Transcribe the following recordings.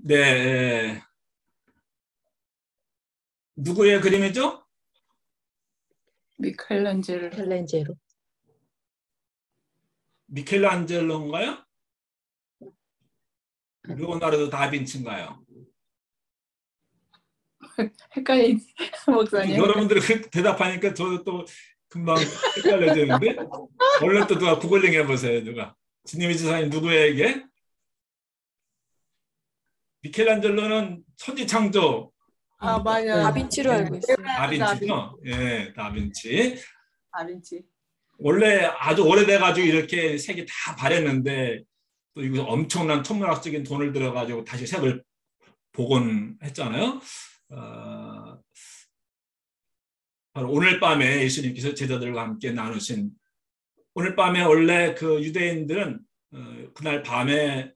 네, 누구의 그림이죠? 미켈란젤로. 켈렌제로. 미켈란젤로인가요? 레오나르도 다빈치인가요? 헷갈리네, 목사님. 여러분들이 그 대답하니까 저도 또 금방 헷갈려지는데 얼른 또 누가 구글링 해보세요. 누가 진님이 지사님 누구에게? 미켈란젤로는 천지창조 아, 맞아. 다빈치로 알고 있어요. 다빈치죠? 예, 다빈치. 다빈치. 원래 아주 오래돼가지고 이렇게 색이 다 바랬는데 또 이거 엄청난 천문학적인 돈을 들여가지고 다시 색을 복원했잖아요. 바로 오늘 밤에 예수님께서 제자들과 함께 나누신 오늘 밤에 원래 그 유대인들은 그날 밤에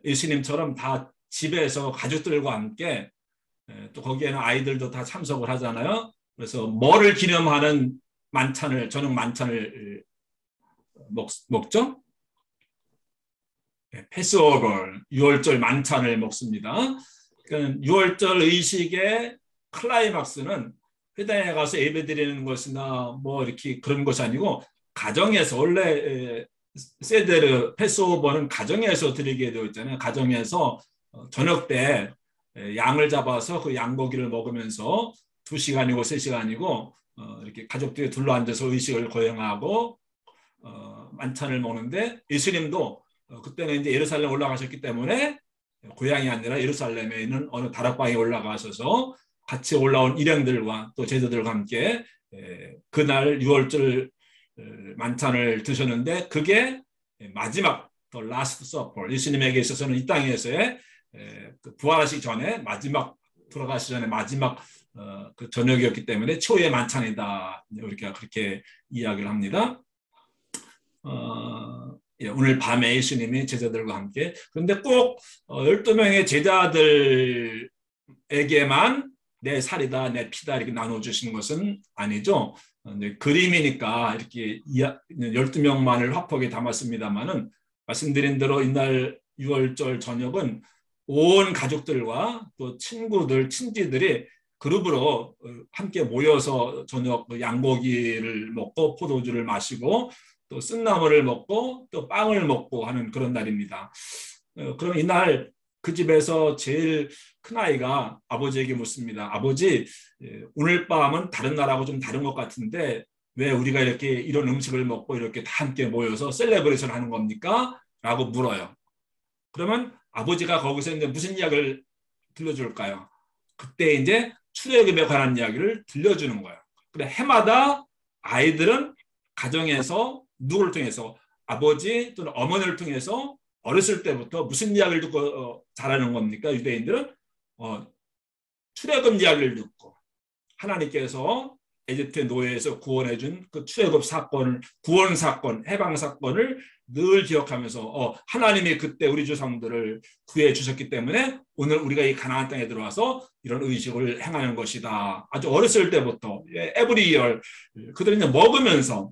예수님처럼 다 집에서 가족들과 함께 또 거기에는 아이들도 다 참석을 하잖아요. 그래서 뭐를 기념하는 만찬을 저녁 만찬을 먹죠? 패스오버, 유월절 만찬을 먹습니다. 그러니까 유월절 의식의 클라이막스는 회당에 가서 예배드리는 것이나 뭐 이렇게 그런 것이 아니고 가정에서 원래 세데르 패스오버는 가정에서 드리게 되어 있잖아요. 가정에서 저녁 때 양을 잡아서 그 양고기를 먹으면서 2시간이고 3시간이고 이렇게 가족들이 둘러앉아서 의식을 거행하고 만찬을 먹는데 예수님도 그때는 이제 예루살렘 올라가셨기 때문에 고향이 아니라 예루살렘에 있는 어느 다락방에 올라가셔서 같이 올라온 일행들과 또 제자들과 함께 그날 유월절 만찬을 드셨는데 그게 마지막 The Last Supper 예수님에게 있어서는 이 땅에서의 부활하시기 전에 마지막 돌아가시기 전에 마지막 그 저녁이었기 때문에 초의 만찬이다 우리가 그렇게 이야기를 합니다. 오늘 밤에 예수님이 제자들과 함께 그런데 꼭 12명의 제자들에게만 내 살이다 내 피다 이렇게 나눠주시는 것은 아니죠. 그림이니까 이렇게 12명만을 화폭에 담았습니다만은 말씀드린 대로 이날 6월절 저녁은 온 가족들과 또 친구들 친지들이 그룹으로 함께 모여서 저녁 양고기를 먹고 포도주를 마시고 또 쓴나물을 먹고 또 빵을 먹고 하는 그런 날입니다. 그럼 이날 그 집에서 제일 큰아이가 아버지에게 묻습니다. 아버지, 오늘 밤은 다른 날하고 좀 다른 것 같은데 왜 우리가 이렇게 이런 음식을 먹고 이렇게 다 함께 모여서 셀레브레이션 하는 겁니까? 라고 물어요. 그러면 아버지가 거기서 이제 무슨 이야기를 들려줄까요? 그때 이제 출애굽에 관한 이야기를 들려주는 거예요. 그래 해마다 아이들은 가정에서 누구를 통해서 아버지 또는 어머니를 통해서 어렸을 때부터 무슨 이야기를 듣고 자라는 겁니까? 유대인들은 출애굽 이야기를 듣고 하나님께서 에집트의 노예에서 구원해준 그 출애굽 사건, 구원 사건, 해방 사건을 늘 기억하면서 하나님이 그때 우리 조상들을 구해 주셨기 때문에 오늘 우리가 이 가나안 땅에 들어와서 이런 의식을 행하는 것이다. 아주 어렸을 때부터 에브리 이어 그들은 이제 먹으면서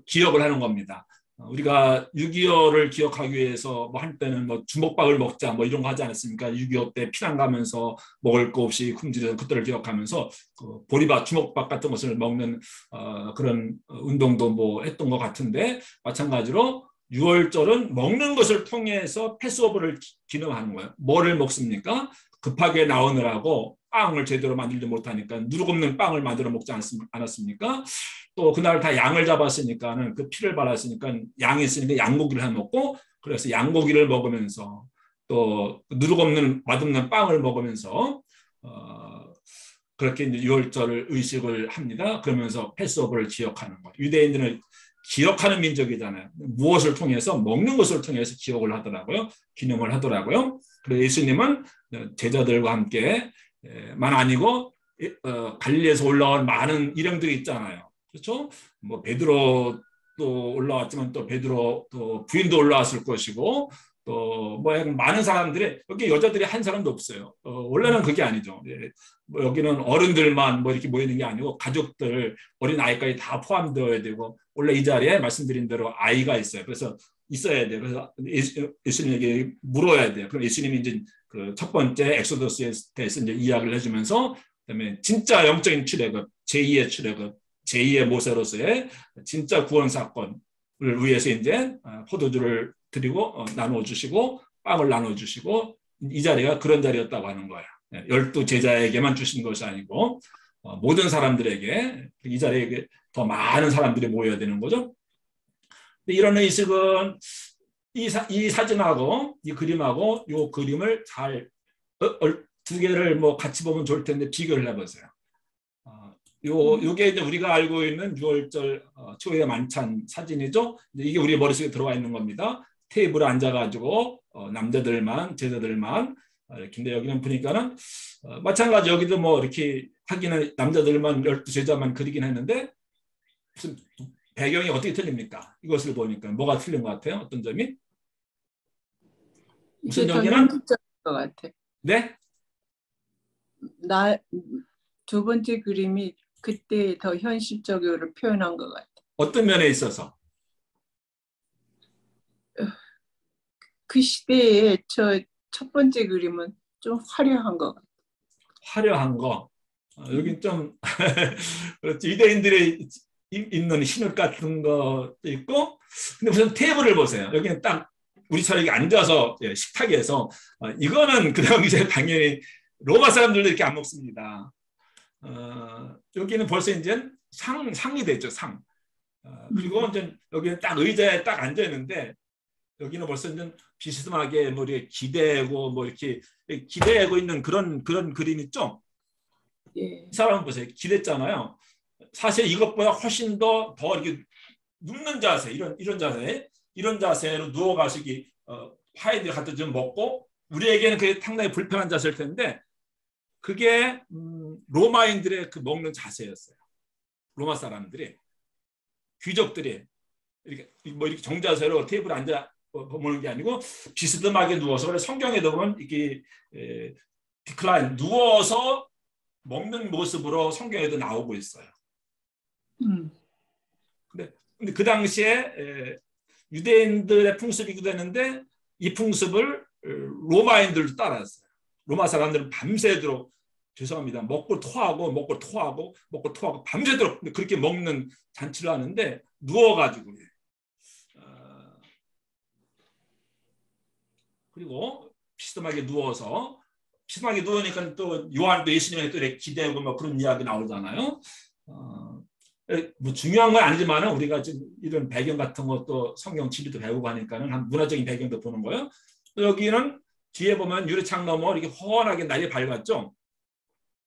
기억을 하는 겁니다. 우리가 6.25를 기억하기 위해서 뭐 한때는 뭐 주먹밥을 먹자 뭐 이런 거 하지 않았습니까? 6.25 때 피난 가면서 먹을 거 없이 굶주려서 그때를 기억하면서 그 보리밥, 주먹밥 같은 것을 먹는 그런 운동도 뭐 했던 것 같은데 마찬가지로 6월절은 먹는 것을 통해서 패스오버를 기념하는 거예요. 뭐를 먹습니까? 급하게 나오느라고 빵을 제대로 만들지 못하니까 누룩 없는 빵을 만들어 먹지 않았습니까? 또 그날 다 양을 잡았으니까는 그 피를 발랐으니까 양이 있으니까 양고기를 해 먹고 그래서 양고기를 먹으면서 또 누룩 없는 맛없는 빵을 먹으면서 그렇게 이제 유월절을 의식을 합니다. 그러면서 패스오버를 기억하는 것. 유대인들은 기억하는 민족이잖아요. 무엇을 통해서 먹는 것을 통해서 기억을 하더라고요. 기념을 하더라고요. 그래서 예수님은 제자들과 함께만 아니고 갈릴리에서 올라온 많은 일행들이 있잖아요. 그렇죠? 뭐 베드로 또 올라왔지만 또 베드로 또 부인도 올라왔을 것이고 또 뭐 많은 사람들이 여기 여자들이 한 사람도 없어요. 원래는 그게 아니죠. 뭐 여기는 어른들만 뭐 이렇게 모이는 게 아니고 가족들 어린 아이까지 다 포함되어야 되고 원래 이 자리에 말씀드린 대로 아이가 있어요. 그래서 있어야 돼요. 그래서 예수님에게 물어야 돼요. 그럼 예수님이 이제 그 첫 번째 엑소더스에 대해서 이제 이야기를 해주면서 그다음에 진짜 영적인 출애굽, 제2의 출애굽, 제2의 모세로서의 진짜 구원 사건을 위해서 이제 포도주를 드리고 나누어 주시고 빵을 나누어 주시고 이 자리가 그런 자리였다고 하는 거예요. 12 제자에게만 주신 것이 아니고 모든 사람들에게 이 자리에 더 많은 사람들이 모여야 되는 거죠. 이런 의식은 이 사진하고 이 그림하고 이 그림을 잘 두 개를 뭐 같이 보면 좋을 텐데 비교를 해보세요. 요게 이제 우리가 알고 있는 6월절 초의 만찬 사진이죠. 이게 우리 머릿속에 들어와 있는 겁니다. 테이블에 앉아가지고 남자들만 제자들만 이렇게. 근데 여기는 보니까는 마찬가지 여기도 뭐 이렇게 하기는 남자들만 12제자만 그리긴 했는데 무슨 배경이 어떻게 틀립니까? 이것을 보니까 뭐가 틀린 것 같아요? 어떤 점이? 이게 더 현실적인 것 같아. 네? 두 번째 그림이 그때 더 현실적으로 표현한 것 같아. 어떤 면에 있어서? 그 시대에 저 첫 번째 그림은 좀 화려한 것 같아. 화려한 거. 여긴 좀 그렇지. 유대인들이 입는 흰옷 같은 것도 있고, 근데 무슨 테이블을 보세요. 여기는 딱 우리처럼 이렇게 앉아서 식탁에서 이거는 그 당시에 당연히 로마 사람들도 이렇게 안 먹습니다. 여기는 벌써 이제 상이 됐죠, 상. 그리고 이제 여기는 딱 의자에 딱 앉아 있는데 여기는 벌써 이제 비스듬하게 뭐 이렇게 기대고 뭐 이렇게 기대고 있는 그런 그림 있죠. 예. 이 사람은 보세요, 기댔잖아요. 사실 이것보다 훨씬 더 이렇게 눕는 자세, 이런 자세로 누워가지고 파이들 갖다 좀 먹고, 우리에게는 그게 상당히 불편한 자세일 텐데 그게 로마인들의 그 먹는 자세였어요. 로마 사람들이, 귀족들이 이렇게 뭐 이렇게 정자세로 테이블에 앉아 먹는 게 아니고 비스듬하게 누워서, 그래 성경에도 보면 이렇게 디클라인 누워서 먹는 모습으로 성경에도 나오고 있어요. 근데 그 당시에 유대인들의 풍습이기도 했는데 이 풍습을 로마인들도 따랐어요. 로마 사람들은 밤새도록, 죄송합니다, 먹고 토하고 밤새도록 그렇게 먹는 잔치를 하는데 누워가지고, 그리고 비스듬하게 누우니까 또 요한도 예수님에 또 이렇게 기대고 뭐 그런 이야기 나오잖아요. 뭐 중요한 건 아니지만 우리가 지금 이런 배경 같은 것도 성경 지리도 배우고 하니까는 한 문화적인 배경도 보는 거예요. 또 여기는 뒤에 보면 유리창 너머 이렇게 훤하게 날이 밝았죠.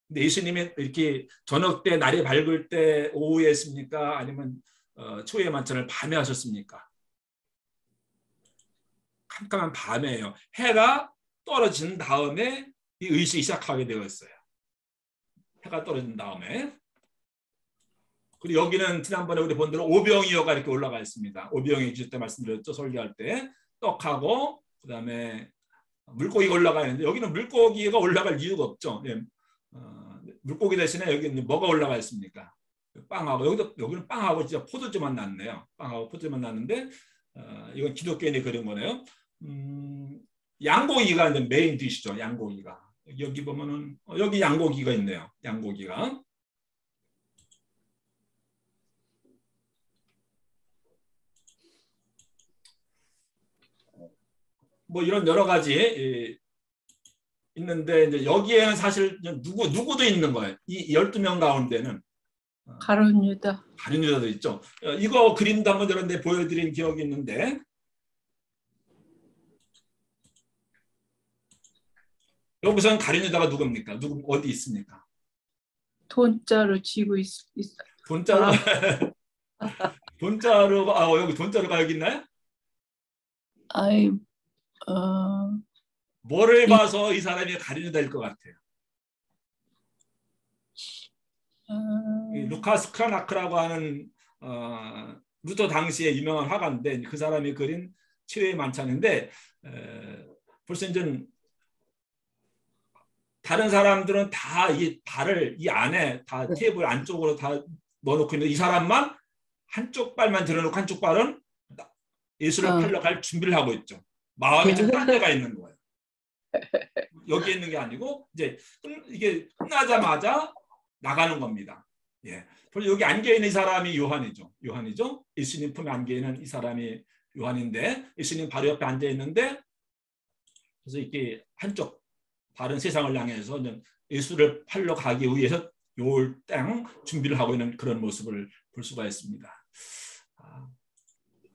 근데 예수님이 이렇게 저녁 때 날이 밝을 때 오후에 했습니까? 아니면 초의 만찬을 밤에 하셨습니까? 깜깜한 밤에요. 해가 떨어진 다음에 이 의식이 시작하게 되어 있어요. 해가 떨어진 다음에. 그리고 여기는 지난번에 우리 본 대로 오병이어가 이렇게 올라가 있습니다. 오병이 주실 때 말씀드렸죠, 설교할 때. 떡하고 그다음에 물고기가 올라가 있는데 여기는 물고기가 올라갈 이유가 없죠. 물고기 대신에 여기 뭐가 올라가 있습니까? 빵하고, 여기는 빵하고 진짜 포도주만 났네요. 빵하고 포도주만 났는데 이건 기독교인이 그린 거네요. 양고기가 이제 메인 디시죠. 양고기가. 여기 보면은 여기 양고기가 있네요. 양고기가. 뭐 이런 여러 가지 있는데 이제 여기에는 사실 누구도 있는 거예요. 이 12명 가운데는 가룟 유다도 있죠. 이거 그림도 한번 여러분들 보여드린 기억이 있는데 여기서는 가룟 유다가 누굽니까? 어디 있습니까? 돈자루 쥐고 있어. 돈자루 여기 돈자루가 여기 있나요? 아이, 뭐를 봐서 이 사람이 가룟 유다일 것 같아요? 루카스 크라나크라고 하는 루터 당시에 유명한 화가인데 그 사람이 그린 최후의 만찬인데 벌써 이제 다른 사람들은 다 이 발을 이 안에 다 테이블 안쪽으로 다 넣어놓고 있는데 이 사람만 한쪽 발만 들어놓고 한쪽 발은 예수를 팔러 갈 준비를 하고 있죠. 마음이 지금 딴 데가 있는 거예요. 여기 있는 게 아니고 이제 이게 끝나자마자 나가는 겁니다. 예. 여기 안겨 있는 이 사람이 요한이죠. 요한이죠. 예수님 품에 안겨 있는 이 사람이 요한인데 예수님 바로 옆에 앉아 있는데 그래서 이렇게 한쪽 다른 세상을 향해서 예수를 팔러 가기 위해서 요땅 준비를 하고 있는 그런 모습을 볼 수가 있습니다.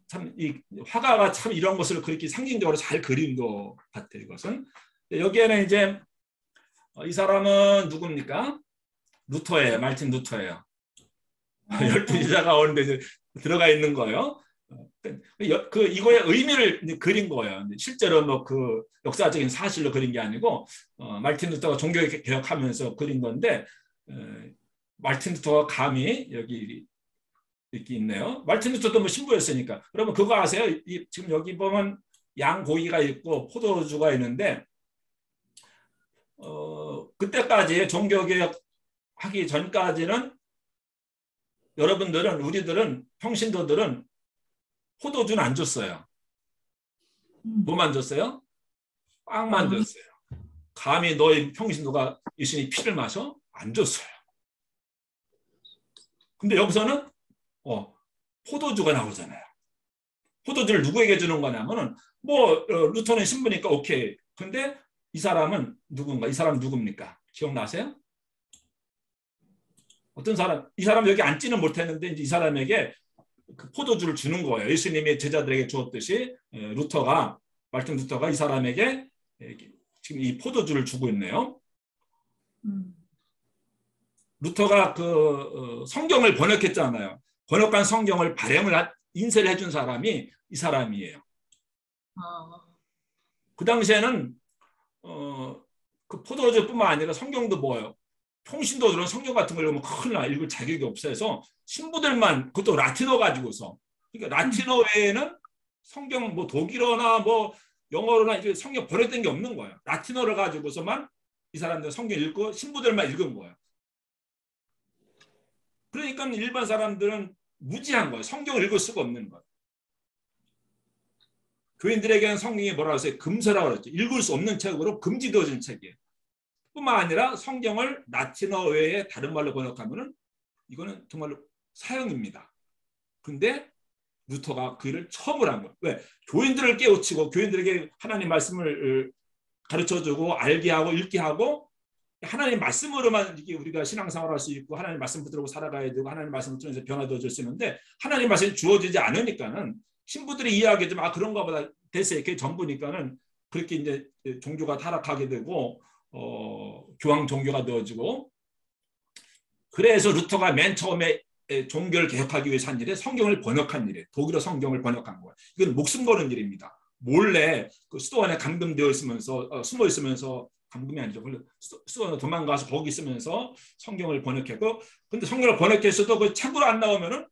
참 이 화가가 참 이런 것을 그렇게 상징적으로 잘 그린 것 같아요. 이것은 여기에는 이제 이 사람은 누굽니까? 루터예요. 말틴 루터예요. 12지자 가운데 이제 들어가 있는 거예요. 이거의 의미를 그린 거예요. 실제로 뭐 그 역사적인 사실로 그린 게 아니고 말틴 루터가 종교 개혁하면서 그린 건데 말틴 루터가 감히 여기 이렇게 있네요. 말틴 루터도 뭐 신부였으니까. 여러분 그거 아세요? 지금 여기 보면 양고기가 있고 포도주가 있는데 그때까지 종교 개혁하기 전까지는 여러분들은 우리들은 평신도들은 포도주는 안 줬어요. 뭐만 줬어요? 빵만 줬어요. 감히 너희 평신도가 예수님 피를 마셔? 안 줬어요. 근데 여기서는 포도주가 나오잖아요. 포도주를 누구에게 주는 거냐면은 뭐 루터는 신부니까 오케이. 근데 이 사람은 누군가? 이 사람 누굽니까? 기억나세요? 어떤 사람? 이 사람 여기 앉지는 못했는데 이제 이 사람에게 그 포도주를 주는 거예요. 예수님이 제자들에게 주었듯이 말틴 루터가 이 사람에게 지금 이 포도주를 주고 있네요. 루터가 그 성경을 번역했잖아요. 번역한 성경을 인쇄를 해준 사람이 이 사람이에요. 그 당시에는 그 포도주뿐만 아니라 성경도 뭐예요? 평신도들은 성경 같은 걸 보면 큰일 나 읽을 자격이 없어서 신부들만 그것도 라틴어 가지고서 그러니까 라틴어 외에는 성경 뭐 독일어나 뭐 영어로나 이제 성경 번역된 게 없는 거예요. 라틴어를 가지고서만 이 사람들 성경 읽고 신부들만 읽은 거예요. 그러니까 일반 사람들은 무지한 거예요. 성경을 읽을 수가 없는 거예요. 교인들에게는 성경이 뭐라고 했어요? 금서라고 그랬죠. 읽을 수 없는 책으로 금지되어진 책이에요. 뿐만 아니라 성경을 라틴어 외에 다른 말로 번역하면은 이거는 정말로 사형입니다. 근데 루터가 그 일을 처음으로 한 거예요. 왜? 교인들을 깨우치고 교인들에게 하나님 말씀을 가르쳐주고 알게 하고 읽게 하고 하나님 말씀으로만 이게 우리가 신앙생활할 수 있고 하나님 말씀 붙들고 살아가야 되고 하나님 말씀을 통해서 변화되어질 수 있는데 하나님 말씀이 주어지지 않으니까는 신부들이 이야기하지만 그런가 보다 됐어요. 그게 전부니까는 그렇게 이제 종교가 타락하게 되고 교황 종교가 되어지고 그래서 루터가 맨 처음에 종교를 개혁하기 위해서 한 일에 성경을 번역한 일이에요. 독일어 성경을 번역한 거예요. 이건 목숨 거는 일입니다. 몰래 그 수도 안에 감금되어 있으면서 숨어 있으면서 감금이 아니죠. 수도 안에 도망가서 거기 있으면서 성경을 번역했고 근데 성경을 번역했어도 그 책으로 안 나오면은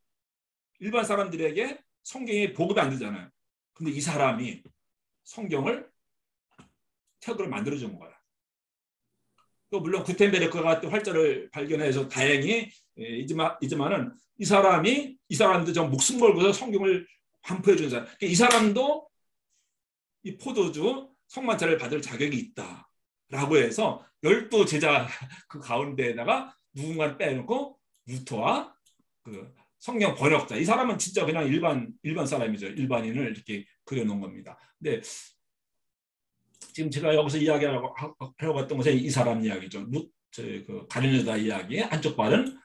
일반 사람들에게 성경이 보급이 안 되잖아요. 근데 이 사람이 성경을 책으로 만들어준 거야. 또 물론 구텐베르크가 같은 활자를 발견해서 다행히 이지만은 이 사람도 좀 목숨 걸고서 성경을 반포해 준 사람. 이 사람도 이 포도주 성만찬을 받을 자격이 있다라고 해서 12제자 그 가운데에다가 누군가를 빼놓고 루터와 그 성경 번역자 이 사람은 진짜 그냥 일반 사람이죠. 일반인을 이렇게 그려놓은 겁니다. 근데 지금 제가 여기서 이야기하려고 했던 것은 이 사람 이야기죠. 그 가룟 유다 이야기. 한쪽 발은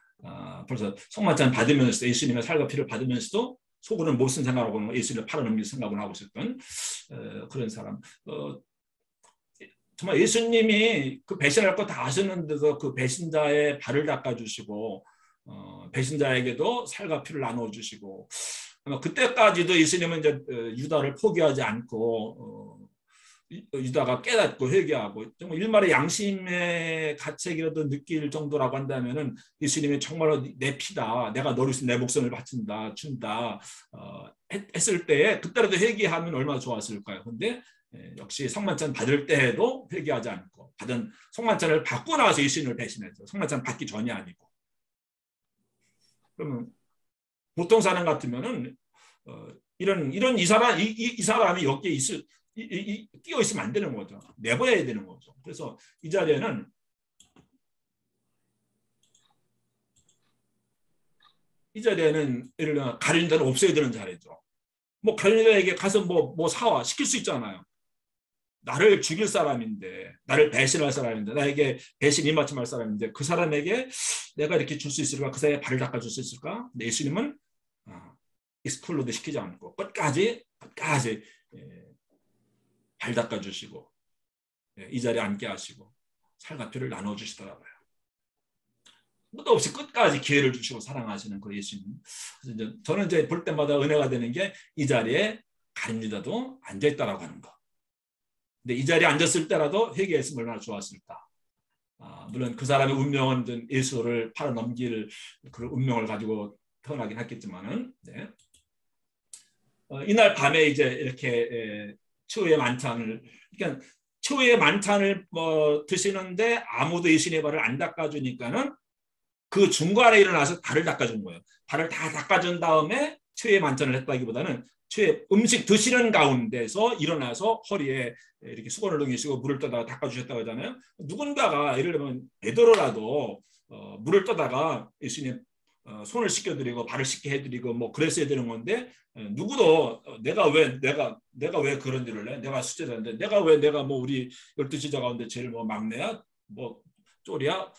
벌써 성만찬 받으면서 예수님의 살과 피를 받으면서도 속으로는 무슨 생각을 하고 예수님을 팔아넘길 생각을 하고 있었던 그런 사람. 정말 예수님이 그 배신할 거 다 아셨는데도 그 배신자의 발을 닦아주시고 배신자에게도 살과 피를 나눠주시고 그때까지도 예수님은 이제 유다를 포기하지 않고 유다가 깨닫고 회개하고 정말 일말의 양심의 가책이라도 느낄 정도라고 한다면은 예수님이 정말로 내 피다, 내가 너를 위해서 내 목숨을 바친다, 준다 했을 때에 그때라도 회개하면 얼마나 좋았을까요? 근데 역시 성만찬 받을 때에도 회개하지 않고 받은 성만찬을 받고 나서 예수님을 배신했죠. 성만찬 받기 전이 아니고. 그러면 보통 사람 같으면은 이런 이 사람이 여기에 끼어 있으면 안 되는 거죠. 내버려야 되는 거죠. 그래서 이 자리에는 예를 들어 가룟 자를 없애야 되는 자리죠. 뭐 가룟 자에게 가서 뭐 사와 시킬 수 있잖아요. 나를 죽일 사람인데, 나를 배신할 사람인데, 나에게 배신 입맞춤할 사람인데 그 사람에게 내가 이렇게 줄 수 있을까? 그 사이에 발을 닦아줄 수 있을까? 근데 예수님은 익스클루드 시키지 않고 끝까지 발 닦아주시고 이 자리에 앉게 하시고 살과 피를 나눠주시더라고요. 끝도 없이 끝까지 기회를 주시고 사랑하시는 그 예수님. 그래서 저는 이제 볼 때마다 은혜가 되는 게 이 자리에 가룟 유다도 앉아있다라고 하는 거. 근데 이 자리에 앉았을 때라도 회개했으면 얼마나 좋았을까. 물론 그 사람의 운명은 예수를 팔아넘길 그런 운명을 가지고 태어나긴 했겠지만은, 네. 이날 밤에 이제 이렇게 최후의 만찬을, 그러니까 최후의 만찬을 드시는데 아무도 예수님의 발을 안 닦아주니까는 그 중간에 일어나서 발을 닦아준 거예요. 발을 다 닦아준 다음에 최후의 만찬을 했다기보다는 최후의 음식 드시는 가운데서 일어나서 허리에 이렇게 수건을 넘기시고 물을 떠다가 닦아주셨다고 하잖아요. 누군가가 예를 들면 베드로라도 물을 떠다가 예수님 손을 씻겨드리고 발을 씻게 해드리고 뭐 그랬어야 되는 건데 누구도 내가 왜 그런 일을 해? 내가 수제자인데 내가 뭐 우리 12지자 가운데 제일 뭐 막내야? 뭐 쫄이야?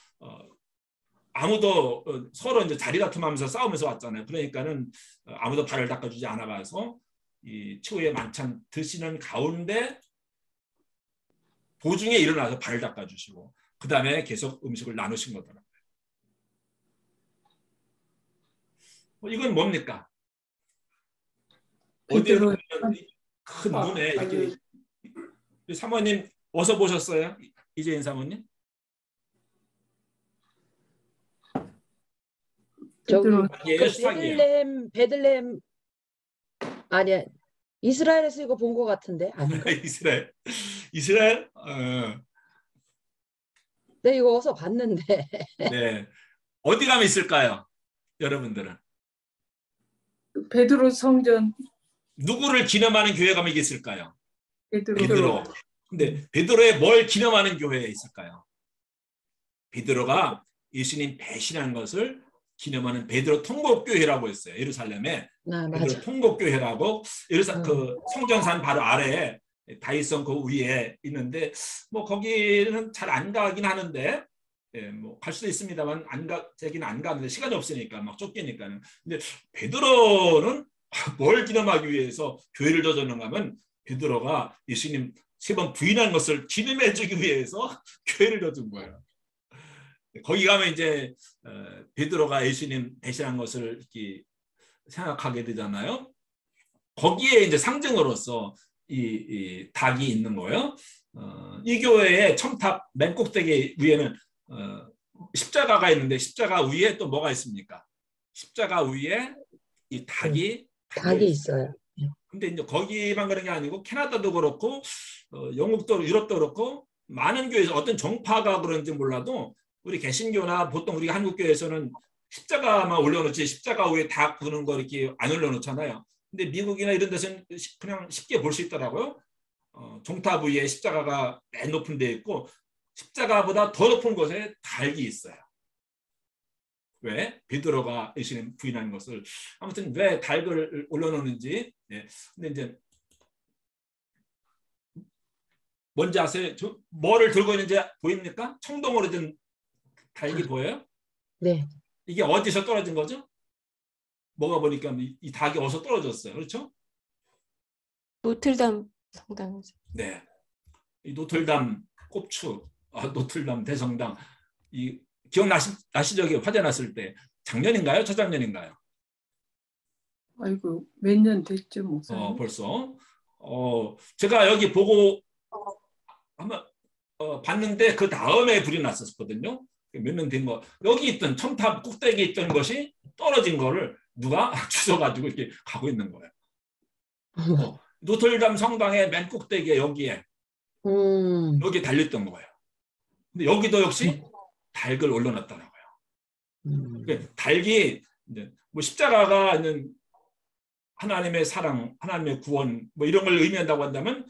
아무도 서로 이제 자리 다툼하면서 싸우면서 왔잖아요. 그러니까는 아무도 발을 닦아주지 않아가서 이 최후의 만찬 드시는 가운데 도중에 일어나서 발을 닦아주시고 그 다음에 계속 음식을 나누신 거더라고요. 이건 뭡니까? 어디에 큰 눈에 이렇게 사모님 어서 보셨어요? 이재인 사모님? 저기 그 베들레헴 아니야, 이스라엘에서 이거 본 것 같은데 아닌가? 이스라엘? 네, 이거 어서 봤는데. 네, 어디 가면 있을까요, 여러분들은? 베드로 성전. 누구를 기념하는 교회 가면 이게 있을까요? 베드로. 근데 베드로의 뭘 기념하는 교회에 있을까요? 베드로가 예수님 배신한 것을 기념하는 베드로 통곡교회라고 했어요. 예루살렘에 베드로 통곡교회라고 그 성전산 바로 아래에 다윗성 그 위에 있는데 뭐 거기는 잘 안 가긴 하는데 뭐 갈 수도 있습니다만 제기는 안 가는데 시간이 없으니까 막 쫓기니까는. 근데 베드로는 뭘 기념하기 위해서 교회를 져줬는가 하면 베드로가 예수님 3번 부인한 것을 기념해주기 위해서 교회를 져준 거예요. 거기 가면 이제 베드로가 예수님 배신한 것을 이렇게 생각하게 되잖아요. 거기에 이제 상징으로서 이 닭이 있는 거예요. 이 교회의 첨탑 맨 꼭대기 위에는 십자가가 있는데 십자가 위에 또 뭐가 있습니까? 십자가 위에 이 닭이 있어요. 근데 이제 거기만 그런 게 아니고 캐나다도 그렇고 영국도 유럽도 그렇고 많은 교회에서 어떤 정파가 그런지 몰라도 우리 개신교나 보통 우리 한국교회에서는 십자가만 올려놓지 십자가 위에 닭 두는 거 이렇게 안 올려놓잖아요. 근데 미국이나 이런 데서는 그냥 쉽게 볼 수 있더라고요. 종탑 위에 십자가가 맨 높은 데 있고 십자가보다 더 높은 곳에 닭이 있어요. 왜? 베드로가 예수님 부인한 것을. 아무튼 왜 닭을 올려놓는지. 네. 근데 이제 뭔지 아세요? 뭐를 들고 있는지 보입니까? 청동으로 된 닭이 보여요? 네. 이게 어디서 떨어진 거죠? 뭐가 보니까 이 닭이 어디서 떨어졌어요. 그렇죠? 노틀담 성당에서. 네. 이 노틀담 꼽추, 노틀담 대성당. 이 기억나시죠? 화재 났을 때 작년인가요? 저작년인가요? 아이고 몇 년 됐죠, 목사님. 벌써. 제가 여기 보고 한번 봤는데 그 다음에 불이 났었거든요. 몇 년 된 거. 여기 있던 첨탑 꼭대기에 있던 것이 떨어진 거를 누가 주워가지고 이렇게 가고 있는 거예요. 노틀담 성당의 맨 꼭대기에 여기에 달렸던 거예요. 근데 여기도 역시 닭을 올려놨더라고요. 닭이 이제 뭐 십자가가 있는 하나님의 사랑, 하나님의 구원 뭐 이런 걸 의미한다고 한다면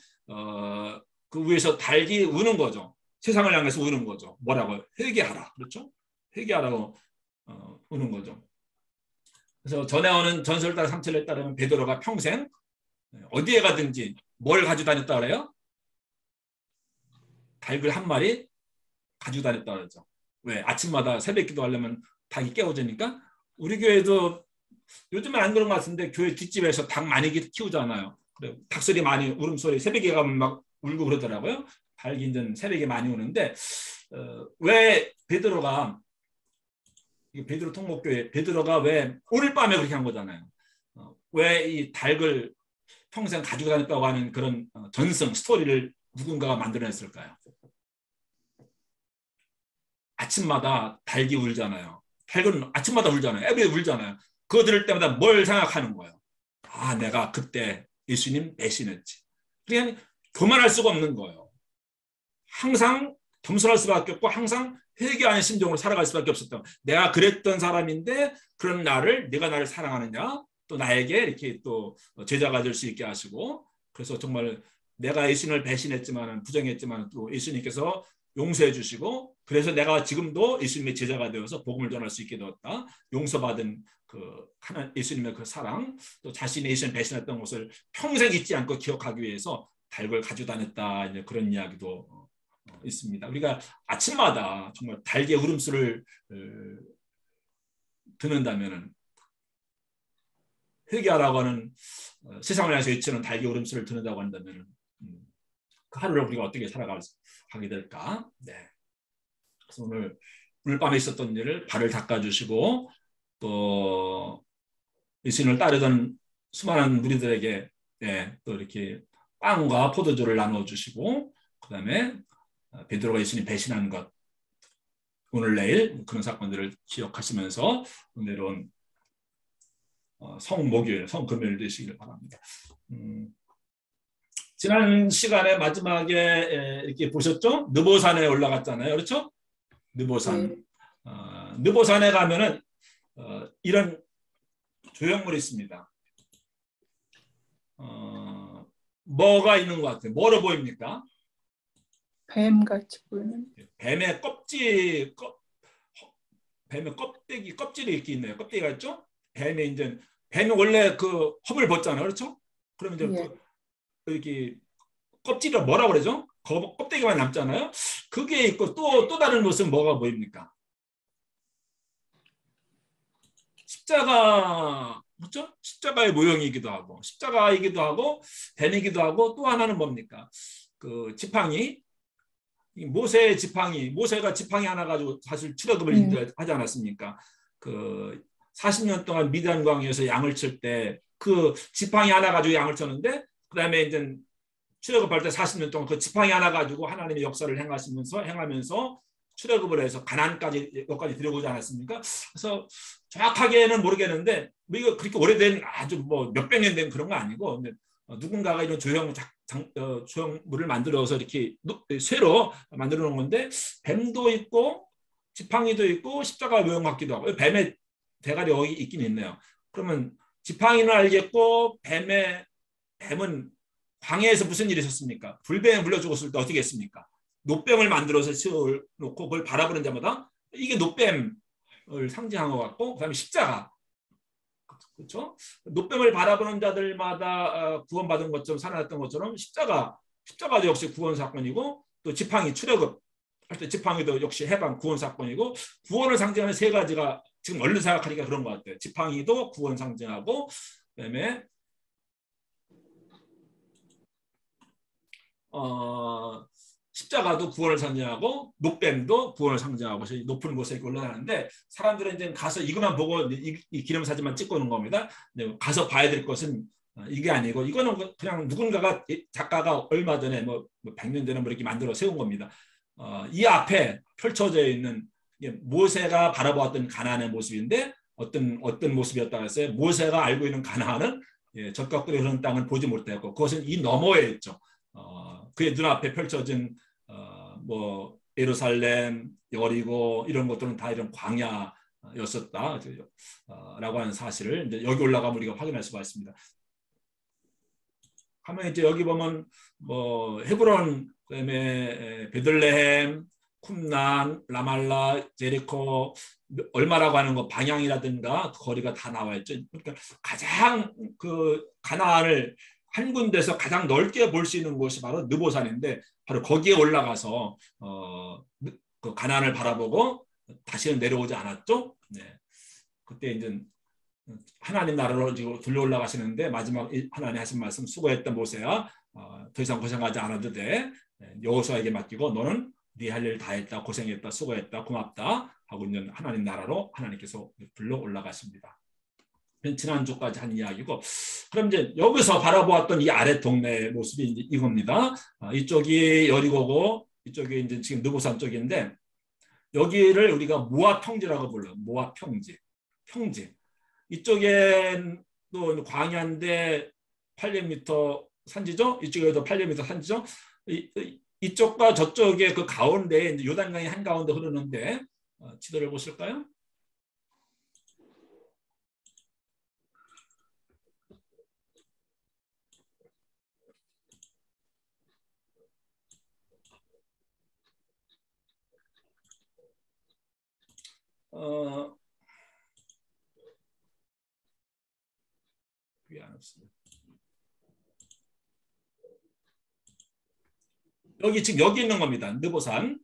그 위에서 달기 우는 거죠. 세상을 향해서 우는 거죠. 뭐라고? 회개하라. 그렇죠? 회개하라고 우는 거죠. 그래서 전에 오는 전설다 삼천에 따르면 베드로가 평생 어디에 가든지 뭘 가지고 다녔다 그래요? 닭을 한 마리 가지고 다녔다 그러죠. 왜? 아침마다 새벽 기도하려면 닭이 깨워지니까. 우리 교회도 요즘은 안 그런 것 같은데 교회 뒷집에서 닭 많이 키우잖아요. 그래, 닭소리 많이 울음소리 새벽에 가면 막 울고 그러더라고요. 닭이 이제 새벽에 많이 우는데 왜 베드로가 베드로 통곡교회 베드로가 왜 오늘 밤에 그렇게 한 거잖아요. 왜 이 닭을 평생 가지고 다녔다고 하는 그런 전승 스토리를 누군가가 만들어냈을까요? 아침마다 닭이 울잖아요. 닭은 아침마다 울잖아요. 애비 울잖아요. 그거 들을 때마다 뭘 생각하는 거예요? 아, 내가 그때 예수님 배신했지. 그냥 교만할 수가 없는 거예요. 항상 겸손할 수밖에 없고 항상 회개하는 심정으로 살아갈 수밖에 없었던. 내가 그랬던 사람인데 그런 나를 네가 나를 사랑하느냐? 또 나에게 이렇게 또 제자가 될 수 있게 하시고 그래서 정말 내가 예수님을 배신했지만 부정했지만 또 예수님께서 용서해 주시고 그래서 내가 지금도 예수님의 제자가 되어서 복음을 전할 수 있게 되었다. 용서받은 그 하나님 예수님의 그 사랑 또 자신이 예수님 배신했던 것을 평생 잊지 않고 기억하기 위해서 닭을 가지고 다녔다. 이제 그런 이야기도 있습니다. 우리가 아침마다 정말 닭의 울음소리를 듣는다면은 회개하라고 하는 세상을 향해서 외치는 닭의 울음소리를 듣는다고 한다면은 그 하루를 우리가 어떻게 살아가게 될까? 네. 그래서 오늘 밤에 있었던 일을 발을 닦아주시고 또 예수님을 따르던 수많은 무리들에게 네, 또 이렇게 빵과 포도주를 나눠주시고 그다음에 베드로가 예수님 배신한 것 오늘 내일 그런 사건들을 기억하시면서 오늘은 성목요일, 성금요일 되시기를 바랍니다. 지난 시간에 마지막에 이렇게 보셨죠? 느보산에 올라갔잖아요. 그렇죠? 느보산. 네. 느보산에 가면은 이런 조형물이 있습니다. 뭐가 있는 것 같아요? 뭐로 보입니까? 뱀같이 보이는. 뱀의 껍질이 이렇게 있네요. 껍데기가 있죠? 뱀이 원래 그 험을 벗잖아요. 그렇죠? 그러면 이제 예. 이렇게 껍질이 뭐라고 그러죠? 껍데기만 남잖아요. 그게 있고 또 다른 모습은 뭐가 보입니까? 십자가, 그렇죠? 십자가의 모형이기도 하고, 십자가이기도 하고, 뱀이기도 하고, 또 하나는 뭡니까? 그 지팡이, 모세의 지팡이, 모세가 지팡이 하나 가지고 사실 출애굽을 하지 않았습니까? 그 40년 동안 미디안 광야에서 양을 칠 때 그 지팡이 하나 가지고 양을 쳤는데, 그 다음에 이제 출애굽할 때 40년 동안 그 지팡이 하나 가지고 하나님의 역사를 행하면서 출애굽을 해서 가나안까지 여기까지 들어오지 않았습니까? 그래서 정확하게는 모르겠는데 이거 그렇게 오래된 아주 뭐 몇백 년 된 그런 거 아니고 근데 누군가가 이런 조형물을 만들어서 이렇게 쇠로 만들어 놓은 건데 뱀도 있고 지팡이도 있고 십자가 모형 같기도 하고 뱀의 대가리 여기 있긴 있네요. 그러면 지팡이는 알겠고 뱀은 광야에서 무슨 일이 있었습니까? 불뱀에 물려 죽었을 때 어떻게 했습니까? 노뱀을 만들어서 세워놓고 그걸 바라보는 자마다 이게 노뱀을 상징한 것 같고 그다음에 십자가 그렇죠? 노뱀을 바라보는 자들마다 구원받은 것처럼 살아났던 것처럼 십자가도 역시 구원 사건이고 또 지팡이 출애굽 할 때 지팡이도 역시 해방 구원 사건이고 구원을 상징하는 세 가지가 지금 얼른 생각하니까 그런 것 같아요. 지팡이도 구원 상징하고 그다음에 십자가도 구원을 상징하고 노뱀도 구원을 상징하고 높은 곳에 올라가는데 사람들은 이제 가서 이것만 보고 이 기념사진만 찍고 오는 겁니다. 가서 봐야 될 것은 이게 아니고 이거는 그냥 누군가가 작가가 얼마 전에 뭐 100년 전에 뭐 이렇게 만들어 세운 겁니다. 이 앞에 펼쳐져 있는 모세가 바라보았던 가나안의 모습인데 어떤 모습이었다고 했어요. 모세가 알고 있는 가나안은 적각들이 흐르는 땅을 보지 못했고 그것은 이 너머에 있죠. 그의 눈앞에 펼쳐진 뭐 예루살렘, 여리고 이런 것들은 다 이런 광야였었다라고 하는 사실을 이제 여기 올라가면 우리가 확인할 수가 있습니다. 하면 이제 여기 보면 뭐 헤브론, 그다음에 베들레헴, 쿰난, 라말라, 제리코 얼마라고 하는 거 방향이라든가 그 거리가 다 나와 있죠. 그러니까 가장 그 가나안을 한 군데서 가장 넓게 볼 수 있는 곳이 바로 느보산인데 바로 거기에 올라가서 그 가나안을 바라보고 다시는 내려오지 않았죠. 네. 그때 이제 하나님 나라로 들려 올라가시는데 마지막 하나님 하신 말씀, 수고했던 모세야, 더 이상 고생하지 않아도 돼. 여호수아에게 맡기고 너는 네 할 일 다 했다, 고생했다, 수고했다, 고맙다 하고 있는 하나님 나라로 하나님께서 불러 올라가십니다. 지난주까지 한 이야기고, 그럼 이제 여기서 바라보았던 이 아래 동네의 모습이 이제 이겁니다. 이쪽이 여리고고 이쪽이 이제 지금 느보산 쪽인데 여기를 우리가 모압 평지라고 불러요. 모압 평지. 이쪽엔 또 광야인데 800m 산지죠. 이쪽에도 800m 산지죠. 이쪽과 저쪽의 그 가운데에 이제 요단강이 한가운데 흐르는데 지도를 보실까요? 그게 안 없습니다. 여기 지금 여기 있는 겁니다. 느보산.